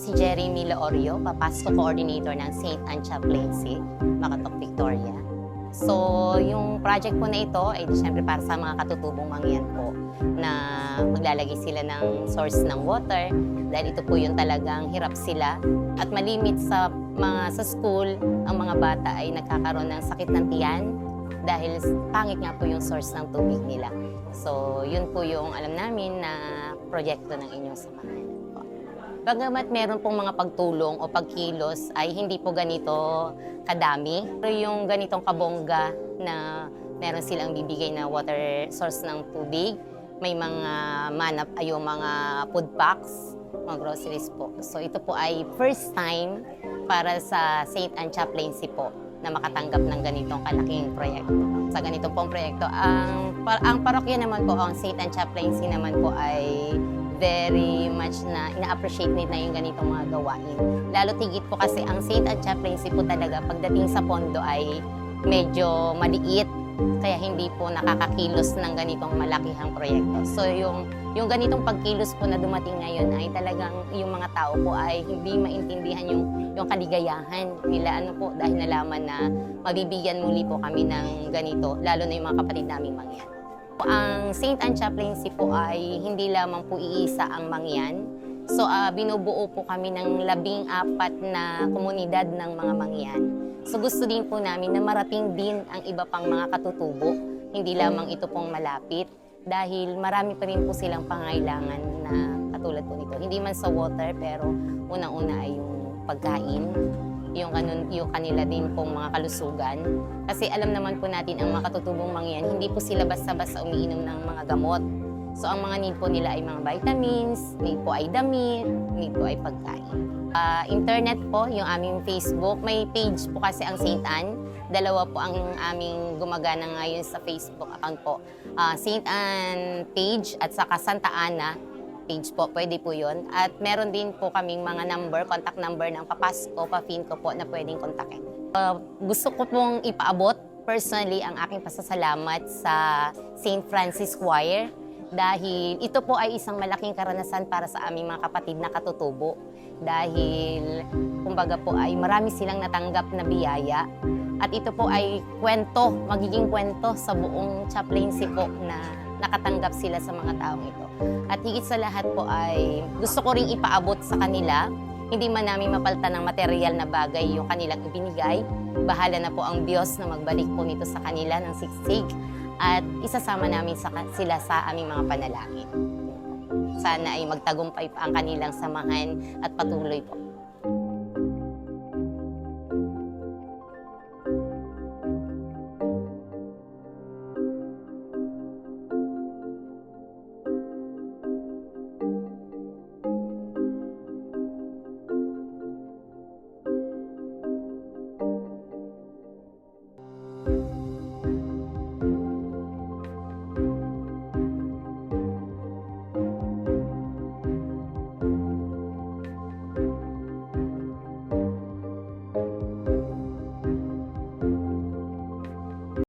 Si Jeremy Laorio, Papasko Coordinator ng St. Anne Chaplaincy, Makatok, Victoria. So, yung project po na ito ay siyempre para sa mga katutubong mangyan po na maglalagay sila ng source ng water dahil ito po yung talagang hirap sila at malimit sa school, ang mga bata ay nagkakaroon ng sakit ng tiyan dahil pangit nga po yung source ng tubig nila. So, yun po yung alam namin na proyekto ng inyong samahan. Bagamat meron pong mga pagtulong o pagkilos ay hindi po ganito kadami. Pero yung ganitong kabongga na meron silang bibigay na water source ng tubig, may mga manap ay yung mga food packs, mga groceries po. So ito po ay first time para sa St. Anne Chaplaincy po na makatanggap ng ganitong kalaking proyekto. Sa ganitong pong proyekto, ang parokya naman po, ang St. Anne Chaplaincy naman po ay very much na ina-appreciate nila yung ganitong mga gawain. Lalo tigit po kasi ang St. Anne Chaplaincy po talaga pagdating sa pondo ay medyo maliit, kaya hindi po nakakakilos ng ganitong malakihang proyekto. So yung ganitong pagkilos po na dumating ngayon ay talagang yung mga tao po ay hindi maintindihan yung kaligayahan nila po dahil nalaman na mabibigyan muli po kami ng ganito, lalo na yung mga kapatid naming mangyan. Ang St. Anne Chaplaincy po ay hindi lamang po iisa ang mangyan. So binubuo po kami ng 14 na komunidad ng mga mangyan. So gusto din po namin na marating din ang iba pang mga katutubo, hindi lamang ito pong malapit dahil marami pa rin po silang pangailangan na katulad po nito. Hindi man sa water pero unang-una ay yung pagkain, yung kanila din pong mga kalusugan. Kasi alam naman po natin ang mga katutubong mangyan, hindi po sila basta-basta umiinom ng mga gamot. So ang mga need po nila ay mga vitamins, need po ay damit, need po ay pagkain. Internet po, yung aming Facebook. May page po kasi ang St. Anne. Dalawa po ang aming gumagana ngayon sa Facebook account po. St. Anne page at saka Santa Ana page po, pwede po yun. At meron din po kaming mga contact number ng Papasko, Pafinco po na pwedeng kontakin. Gusto ko pong ipaabot personally ang aking pasasalamat sa St. Francis Choir dahil ito po ay isang malaking karanasan para sa aming mga kapatid na katutubo dahil kumbaga po ay marami silang natanggap na biyaya at ito po ay magiging kwento sa buong chaplaincy po na nakatanggap sila sa mga taong ito. At higit sa lahat po ay gusto ko ring ipaabot sa kanila. Hindi man namin mapalitan ng material na bagay yung kanilang ibinigay. Bahala na po ang Diyos na magbalik po nito sa kanila ng siksik at isasama namin sila sa aming mga panalangin. Sana ay magtagumpay pa ang kanilang samahan at patuloy po